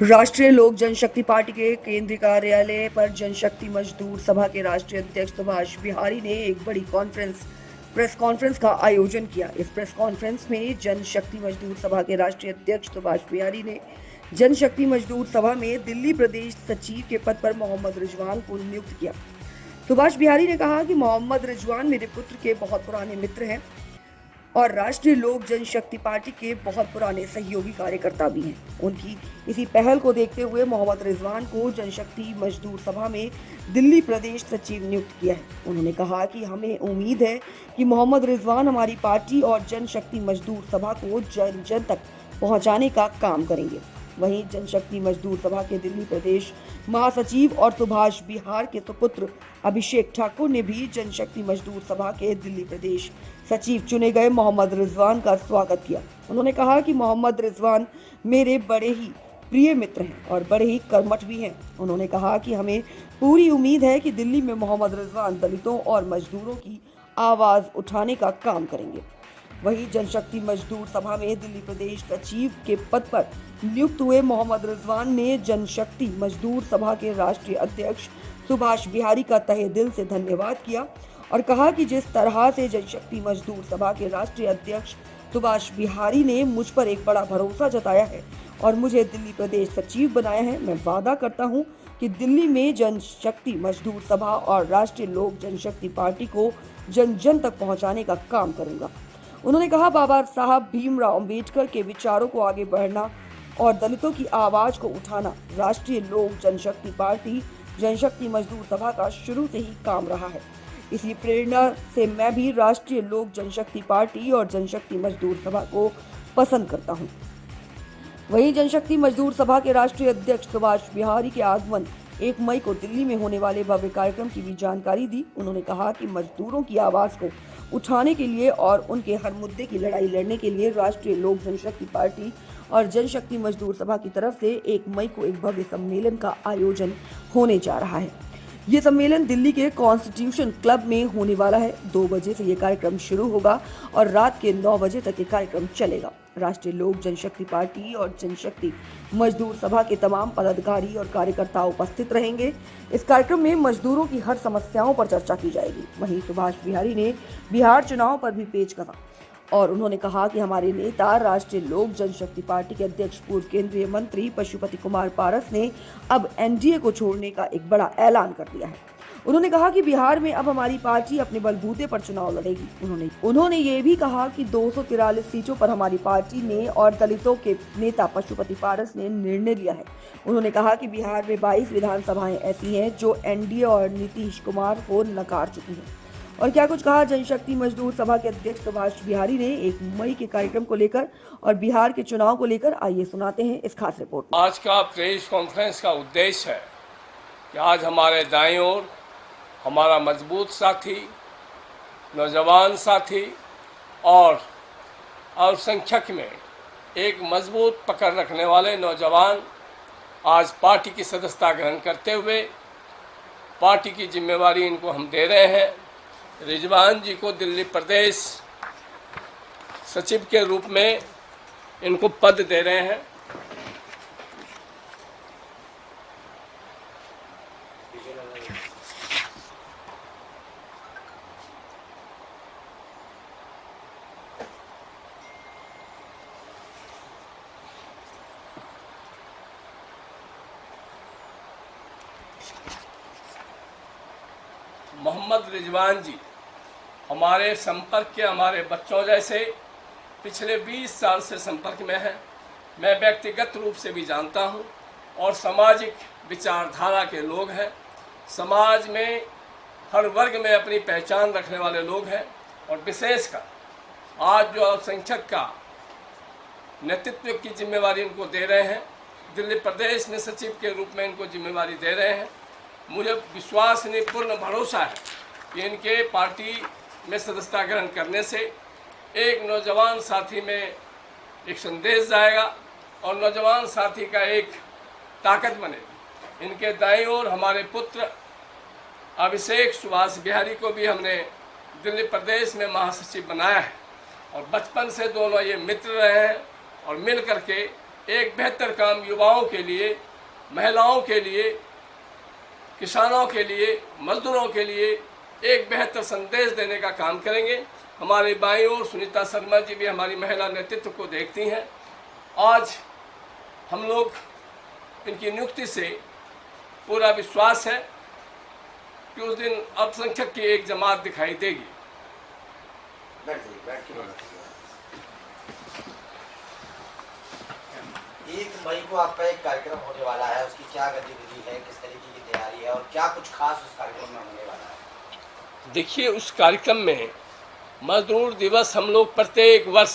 राष्ट्रीय लोक जनशक्ति पार्टी के केंद्रीय कार्यालय पर जनशक्ति मजदूर सभा के राष्ट्रीय अध्यक्ष सुभाष बिहारी ने एक बड़ी प्रेस कॉन्फ्रेंस का आयोजन किया। इस प्रेस कॉन्फ्रेंस में जनशक्ति मजदूर सभा के राष्ट्रीय अध्यक्ष सुभाष बिहारी ने जनशक्ति मजदूर सभा में दिल्ली प्रदेश सचिव के पद पर मोहम्मद रिजवान को नियुक्त किया। सुभाष बिहारी ने कहा कि मोहम्मद रिजवान मेरे पुत्र के बहुत पुराने मित्र हैं और राष्ट्रीय लोक जनशक्ति पार्टी के बहुत पुराने सहयोगी कार्यकर्ता भी हैं। उनकी इसी पहल को देखते हुए मोहम्मद रिजवान को जनशक्ति मजदूर सभा में दिल्ली प्रदेश सचिव नियुक्त किया है। उन्होंने कहा कि हमें उम्मीद है कि मोहम्मद रिजवान हमारी पार्टी और जनशक्ति मजदूर सभा को जन जन तक पहुंचाने का काम करेंगे। वहीं जनशक्ति मजदूर सभा के दिल्ली प्रदेश महासचिव और सुभाष बिहार के सुपुत्र अभिषेक ठाकुर ने भी जनशक्ति मजदूर सभा के दिल्ली प्रदेश सचिव चुने गए मोहम्मद रिजवान का स्वागत किया। उन्होंने कहा कि मोहम्मद रिजवान मेरे बड़े ही प्रिय मित्र हैं और बड़े ही कर्मठ भी हैं। उन्होंने कहा कि हमें पूरी उम्मीद है कि दिल्ली में मोहम्मद रिजवान दलितों और मजदूरों की आवाज़ उठाने का काम करेंगे। वहीं जनशक्ति मजदूर सभा में दिल्ली प्रदेश सचिव के पद पर नियुक्त हुए मोहम्मद रिजवान ने जनशक्ति मजदूर सभा के राष्ट्रीय अध्यक्ष सुभाष बिहारी का तहे दिल से धन्यवाद किया और कहा कि जिस तरह से जनशक्ति मजदूर सभा के राष्ट्रीय अध्यक्ष सुभाष बिहारी ने मुझ पर एक बड़ा भरोसा जताया है और मुझे दिल्ली प्रदेश सचिव बनाया है, मैं वादा करता हूं कि दिल्ली में जनशक्ति मजदूर सभा और राष्ट्रीय लोक जनशक्ति पार्टी को जन जन तक पहुंचाने का काम करूंगा। उन्होंने कहा बाबा साहब भीमराव अंबेडकर के विचारों को आगे बढ़ना और दलितों की आवाज को उठाना राष्ट्रीय लोक जनशक्ति पार्टी जनशक्ति मजदूर सभा का शुरू से ही काम रहा है। इसी प्रेरणा से मैं भी राष्ट्रीय लोक जनशक्ति पार्टी और जनशक्ति मजदूर सभा को पसंद करता हूं। वहीं जनशक्ति मजदूर सभा के राष्ट्रीय अध्यक्ष सुभाष बिहारी के आगमन 1 मई को दिल्ली में होने वाले भव्य कार्यक्रम की भी जानकारी दी। उन्होंने कहा कि मजदूरों की आवाज को उठाने के लिए और उनके हर मुद्दे की लड़ाई लड़ने के लिए राष्ट्रीय लोक जनशक्ति पार्टी और जनशक्ति मजदूर सभा की तरफ से 1 मई को एक भव्य सम्मेलन का आयोजन होने जा रहा है। ये सम्मेलन दिल्ली के कॉन्स्टिट्यूशन क्लब में होने वाला है। 2 बजे से ये कार्यक्रम शुरू होगा और रात के 9 बजे तक ये कार्यक्रम चलेगा। राष्ट्रीय लोक जनशक्ति पार्टी और जनशक्ति मजदूर सभा के तमाम पदाधिकारी और कार्यकर्ता उपस्थित रहेंगे। इस कार्यक्रम में मजदूरों की हर समस्याओं पर चर्चा की जाएगी। वहीं सुभाष बिहारी ने बिहार चुनाव पर भी पेच कसा और उन्होंने कहा कि हमारे नेता राष्ट्रीय लोक जनशक्ति पार्टी के अध्यक्ष पूर्व केंद्रीय मंत्री पशुपति कुमार पारस ने अब एनडीए को छोड़ने का एक बड़ा ऐलान कर दिया है। उन्होंने कहा कि बिहार में अब हमारी पार्टी अपने बलबूते पर चुनाव लड़ेगी। उन्होंने ये भी कहा कि 243 सीटों पर हमारी पार्टी ने और दलितों के नेता पशुपति पारस ने निर्णय लिया है। उन्होंने कहा कि बिहार में 22 विधानसभाएं ऐसी हैं जो एनडीए और नीतीश कुमार को नकार चुकी हैं। और क्या कुछ कहा जनशक्ति मजदूर सभा के अध्यक्ष सुभाष बिहारी ने 1 मई के कार्यक्रम को लेकर और बिहार के चुनाव को लेकर, आइए सुनाते हैं इस खास रिपोर्ट। आज का प्रेस कॉन्फ्रेंस का उद्देश्य है कि आज हमारे दाईं ओर हमारा मजबूत साथी, नौजवान साथी और अल्पसंख्यक में एक मजबूत पकड़ रखने वाले नौजवान आज पार्टी की सदस्यता ग्रहण करते हुए पार्टी की जिम्मेवारी इनको हम दे रहे हैं। रिजवान जी को दिल्ली प्रदेश सचिव के रूप में इनको पद दे रहे हैं। मोहम्मद रिजवान जी हमारे संपर्क के हमारे बच्चों जैसे पिछले 20 साल से संपर्क में हैं। मैं व्यक्तिगत रूप से भी जानता हूं और सामाजिक विचारधारा के लोग हैं। समाज में हर वर्ग में अपनी पहचान रखने वाले लोग हैं और विशेषकर आज जो अल्पसंख्यक का नेतृत्व की जिम्मेवारी इनको दे रहे हैं, दिल्ली प्रदेश में सचिव के रूप में इनको जिम्मेवारी दे रहे हैं। मुझे विश्वास नहीं, पूर्ण भरोसा है कि इनके पार्टी में सदस्यता ग्रहण करने से एक नौजवान साथी में एक संदेश जाएगा और नौजवान साथी का एक ताकत बनेगी। इनके दाईं ओर हमारे पुत्र अभिषेक सुभाष बिहारी को भी हमने दिल्ली प्रदेश में महासचिव बनाया है और बचपन से दोनों ये मित्र रहे हैं और मिल करके एक बेहतर काम युवाओं के लिए, महिलाओं के लिए, किसानों के लिए, मजदूरों के लिए एक बेहतर संदेश देने का काम करेंगे। हमारे बाईं ओर सुनीता शर्मा जी भी हमारी महिला नेतृत्व को देखती हैं। आज हम लोग इनकी नियुक्ति से पूरा विश्वास है कि उस दिन अल्पसंख्यक की एक जमात दिखाई देगी। बैठ के बोलो। 1 मई को आपका एक कार्यक्रम होने वाला है, उसकी क्या गतिविधि है, किस तरीके की तैयारी है और क्या कुछ खास उस कार्यक्रम में होने वाला है? देखिए, उस कार्यक्रम में मजदूर दिवस हम लोग प्रत्येक वर्ष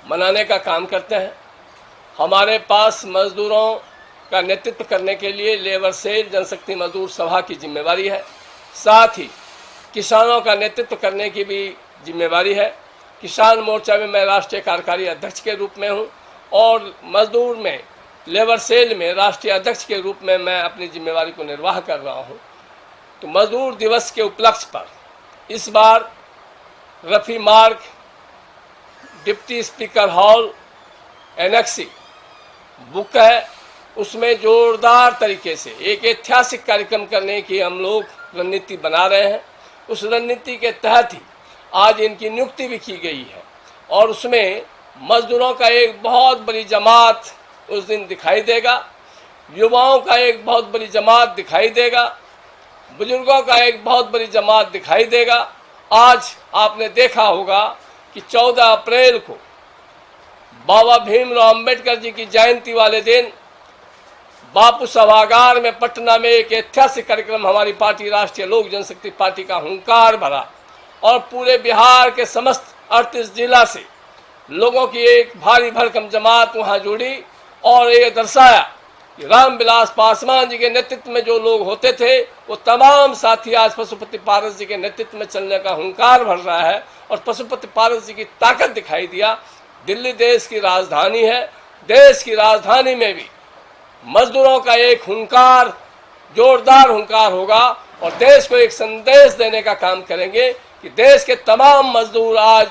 मनाने का काम करते हैं। हमारे पास मजदूरों का नेतृत्व करने के लिए लेबर सेल जनशक्ति मजदूर सभा की जिम्मेवारी है। साथ ही किसानों का नेतृत्व करने की भी जिम्मेवारी है। किसान मोर्चा में मैं राष्ट्रीय कार्यकारी अध्यक्ष के रूप में हूं और मजदूर में लेबर सेल में राष्ट्रीय अध्यक्ष के रूप में मैं अपनी जिम्मेवारी को निर्वाह कर रहा हूं। तो मजदूर दिवस के उपलक्ष्य पर इस बार रफ़ी मार्ग, deputy speaker hall, annexe book है, उसमें जोरदार तरीके से एक ऐतिहासिक कार्यक्रम करने की हम लोग रणनीति बना रहे हैं। उस रणनीति के तहत ही आज इनकी नियुक्ति भी की गई है और उसमें मजदूरों का एक बहुत बड़ी जमात उस दिन दिखाई देगा, युवाओं का एक बहुत बड़ी जमात दिखाई देगा, बुजुर्गों का एक बहुत बड़ी जमात दिखाई देगा। आज आपने देखा होगा कि 14 अप्रैल को बाबा भीमराव अंबेडकर जी की जयंती वाले दिन बापू सभागार में पटना में एक ऐतिहासिक कार्यक्रम हमारी पार्टी राष्ट्रीय लोक जनशक्ति पार्टी का हुंकार भरा और पूरे बिहार के समस्त 38 जिला से लोगों की एक भारी भरकम जमात वहां जुड़ी और ये दर्शाया कि रामविलास पासवान जी के नेतृत्व में जो लोग होते थे वो तमाम साथी आज पशुपति पारस जी के नेतृत्व में चलने का हुंकार भर रहा है और पशुपति पारस जी की ताकत दिखाई दिया। दिल्ली देश की राजधानी है, देश की राजधानी में भी मजदूरों का एक हुंकार, जोरदार हुंकार होगा और देश को एक संदेश देने का काम करेंगे कि देश के तमाम मजदूर आज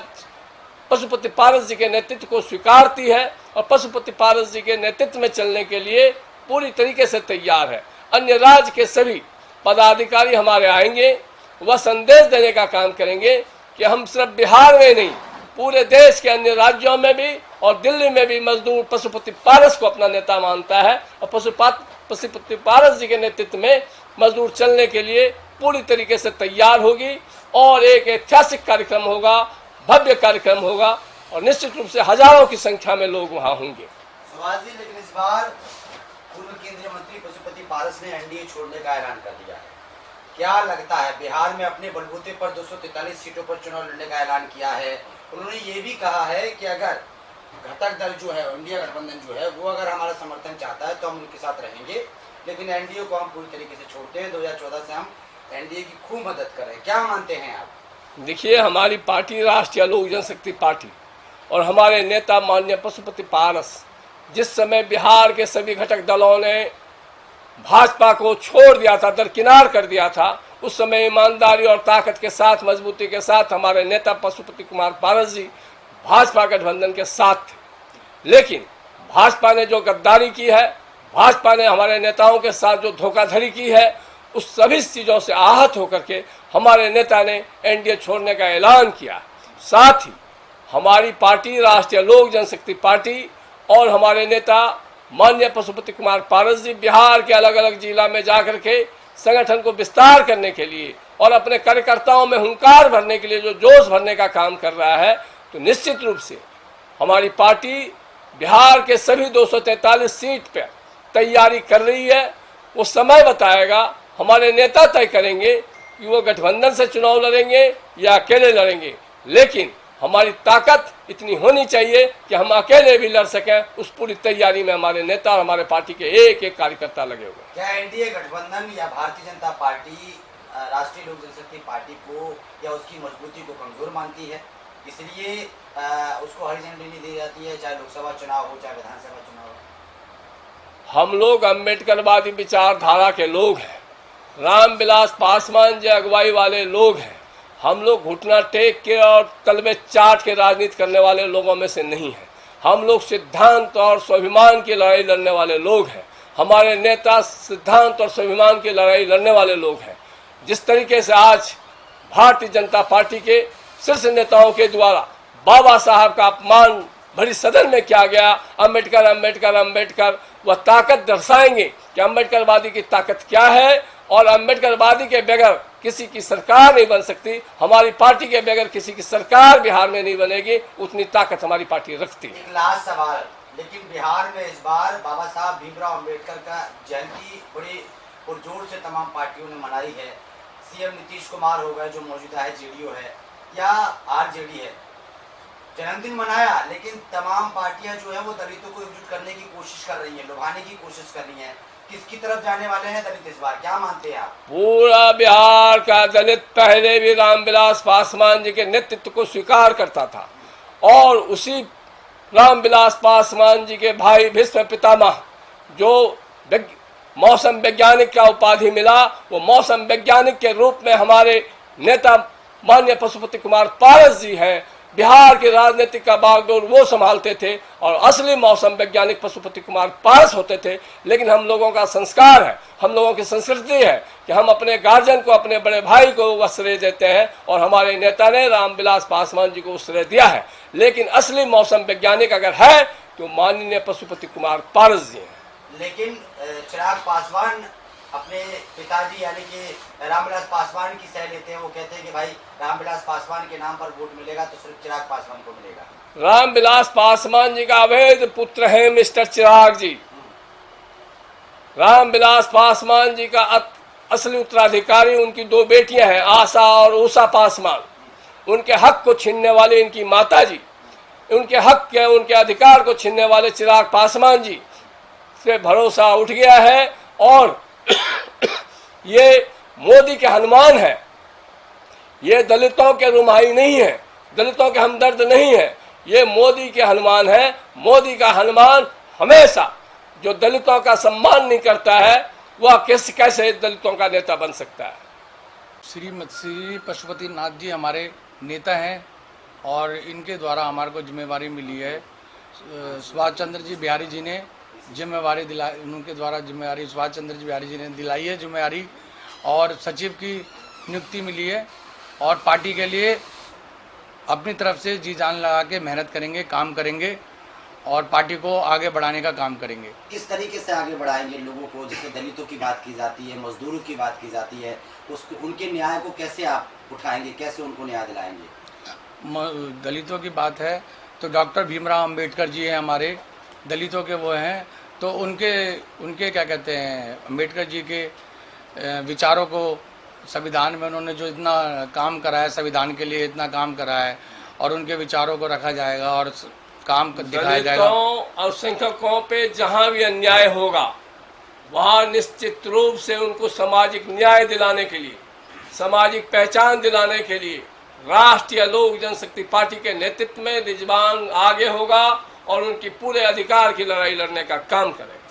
पशुपति पारस जी के नेतृत्व को स्वीकारती है और पशुपति पारस जी के नेतृत्व में चलने के लिए पूरी तरीके से तैयार है। अन्य राज्य के सभी पदाधिकारी हमारे आएंगे, वह संदेश देने का काम करेंगे कि हम सिर्फ बिहार में नहीं, पूरे देश के अन्य राज्यों में भी और दिल्ली में भी मजदूर पशुपति पारस को अपना नेता मानता है और पशुपति पारस जी के नेतृत्व में मजदूर चलने के लिए पूरी तरीके से तैयार होगी और एक ऐतिहासिक कार्यक्रम होगा, भव्य कार्यक्रम होगा और निश्चित रूप से हजारों की संख्या में लोग वहां होंगे। सुभाष जी, लेकिन इस बार पूर्व केंद्रीय मंत्री पशुपति पारस ने एनडीए छोड़ने का ऐलान कर दिया है। क्या लगता है, बिहार में अपने बलबूते पर 243 सीटों पर चुनाव लड़ने का ऐलान किया है। उन्होंने ये भी कहा है कि अगर घटक दल जो है, इंडिया गठबंधन जो है, वो अगर हमारा समर्थन चाहता है तो हम उनके साथ रहेंगे, लेकिन एनडीए को हम पूरी तरीके से छोड़ते हैं। 2014 से हम एनडीए की खूब मदद कर रहे हैं। क्या मानते हैं आप? देखिए, हमारी पार्टी राष्ट्रीय लोक जनशक्ति पार्टी और हमारे नेता माननीय पशुपति पारस, जिस समय बिहार के सभी घटक दलों ने भाजपा को छोड़ दिया था, दरकिनार कर दिया था, उस समय ईमानदारी और ताकत के साथ, मजबूती के साथ हमारे नेता पशुपति कुमार पारस जी भाजपा गठबंधन के साथ थे। लेकिन भाजपा ने जो गद्दारी की है, भाजपा ने हमारे नेताओं के साथ जो धोखाधड़ी की है, उस सभी चीज़ों से आहत होकर के हमारे नेता ने एनडीए छोड़ने का ऐलान किया। साथ ही हमारी पार्टी राष्ट्रीय लोक जनशक्ति पार्टी और हमारे नेता माननीय पशुपति कुमार पारस जी बिहार के अलग अलग जिला में जाकर के संगठन को विस्तार करने के लिए और अपने कार्यकर्ताओं में हुंकार भरने के लिए जो जोश भरने का काम कर रहा है, तो निश्चित रूप से हमारी पार्टी बिहार के सभी 243 सीट पर तैयारी कर रही है। वो समय बताएगा, हमारे नेता तय करेंगे कि वो गठबंधन से चुनाव लड़ेंगे या अकेले लड़ेंगे, लेकिन हमारी ताकत इतनी होनी चाहिए कि हम अकेले भी लड़ सकें। उस पूरी तैयारी में हमारे नेता और हमारे पार्टी के एक एक कार्यकर्ता लगे हुए हैं। क्या एनडीए गठबंधन या भारतीय जनता पार्टी राष्ट्रीय लोक जनशक्ति पार्टी को या उसकी मजबूती को कमजोर मानती है, इसलिए उसको हरी झंडी नहीं दी जाती है, चाहे लोकसभा चुनाव हो चाहे विधानसभा चुनाव हो? हम लोग अम्बेडकरवादी विचारधारा के लोग हैं, रामविलास पासवान जी अगुवाई वाले लोग हैं। हम लोग घुटना टेक के और तलवे चाट के राजनीति करने वाले लोगों में से नहीं हैं। हम लोग सिद्धांत और स्वाभिमान की लड़ाई लड़ने वाले लोग हैं। हमारे नेता सिद्धांत और स्वाभिमान की लड़ाई लड़ने वाले लोग हैं। जिस तरीके से आज भारतीय जनता पार्टी के शीर्ष नेताओं के द्वारा बाबा साहब का अपमान भरी सदन में किया गया, अम्बेडकर अम्बेडकर अम्बेडकर, वह ताकत दर्शाएंगे कि अम्बेडकरवादी की ताकत क्या है और अम्बेडकरवादी के बगैर किसी की सरकार नहीं बन सकती। हमारी पार्टी के बगैर किसी की सरकार बिहार में नहीं बनेगी, उतनी ताकत हमारी पार्टी रखती है। एक लास्ट सवाल, लेकिन बिहार में इस बार बाबा साहब भीमराव अम्बेडकर का जयंती बड़ी पुरजोर से तमाम पार्टियों ने मनाई है। सीएम नीतीश कुमार हो गए जो मौजूदा है जेडीयू है या आरजेडी है, जन्मदिन मनाया, लेकिन तमाम पार्टियां जो है वो दलितों को एकजुट करने की कोशिश कर रही हैं, लुभाने की कोशिश कर रही हैं। किसकी तरफ जाने वाले हैं दलित इस बार, क्या मानते हैं आप? पूरा बिहार का दलित पहले भी रामविलास पासवान जी के नेतृत्व को स्वीकार करता था और उसी रामविलास पासवान जी के भाई भीष्म पितामह जो मौसम वैज्ञानिक का उपाधि मिला, वो मौसम वैज्ञानिक के रूप में हमारे नेता माननीय पशुपति कुमार पारस जी हैं। बिहार के राजनीतिक का बागडोर वो संभालते थे और असली मौसम वैज्ञानिक पशुपति कुमार पारस होते थे। लेकिन हम लोगों का संस्कार है, हम लोगों की संस्कृति है कि हम अपने गार्जियन को, अपने बड़े भाई को वह श्रेय देते हैं और हमारे नेता ने रामविलास पासवान जी को श्रेय दिया है। लेकिन असली मौसम वैज्ञानिक अगर है तो माननीय पशुपति कुमार पारस जी हैं। लेकिन चिराग पासवान अपने पिताजी यानी कि रामविलास पासवान की सह लेते हैं। वो कहते हैं कि भाई रामविलास पासवान के नाम पर वोट मिलेगा तो सिर्फ चिराग पासवान को मिलेगा। रामविलास पासवान जी का अवैध पुत्र है मिस्टर चिराग जी। रामविलास पासवान जी का असली उत्तराधिकारी उनकी दो बेटियां हैं, आशा और उषा पासवान। उनके हक को छीनने वाले इनकी माता जी, उनके हक के, उनके अधिकार को छीनने वाले चिराग पासवान जी से भरोसा उठ गया है। और ये मोदी के हनुमान है, ये दलितों के रुमाही नहीं है, दलितों के हमदर्द नहीं है, ये मोदी के हनुमान है। मोदी का हनुमान हमेशा जो दलितों का सम्मान नहीं करता है वह कैसे दलितों का नेता बन सकता है। श्री पशुपति नाथ जी हमारे नेता हैं और इनके द्वारा हमारे को जिम्मेवारी मिली है। सुभाष चंद्र जी बिहारी जी ने जिम्मेवारी दिलाई, उनके द्वारा जिम्मेवारी सुभाष चंद्र जी बिहारी जी ने दिलाई है जिम्मेवारी, और सचिव की नियुक्ति मिली है और पार्टी के लिए अपनी तरफ से जी जान लगा के मेहनत करेंगे, काम करेंगे और पार्टी को आगे बढ़ाने का काम करेंगे। किस तरीके से आगे बढ़ाएंगे लोगों को? जैसे दलितों की बात की जाती है, मजदूरों की बात की जाती है, उसको उनके न्याय को कैसे आप उठाएंगे, कैसे उनको न्याय दिलाएंगे? दलितों की बात है तो डॉक्टर भीमराव अम्बेडकर जी हैं हमारे, दलितों के वो हैं, तो उनके क्या कहते हैं, अम्बेडकर जी के विचारों को संविधान में उन्होंने जो इतना काम करा है, संविधान के लिए इतना काम करा है, और उनके विचारों को रखा जाएगा और काम दिखाया जाएगा। दलितों और संख्यकों पे जहाँ भी अन्याय होगा वहाँ निश्चित रूप से उनको सामाजिक न्याय दिलाने के लिए, सामाजिक पहचान दिलाने के लिए राष्ट्रीय लोक जनशक्ति पार्टी के नेतृत्व में रिजवान आगे होगा और उनकी पूरे अधिकार की लड़ाई लड़ने का काम करेगा।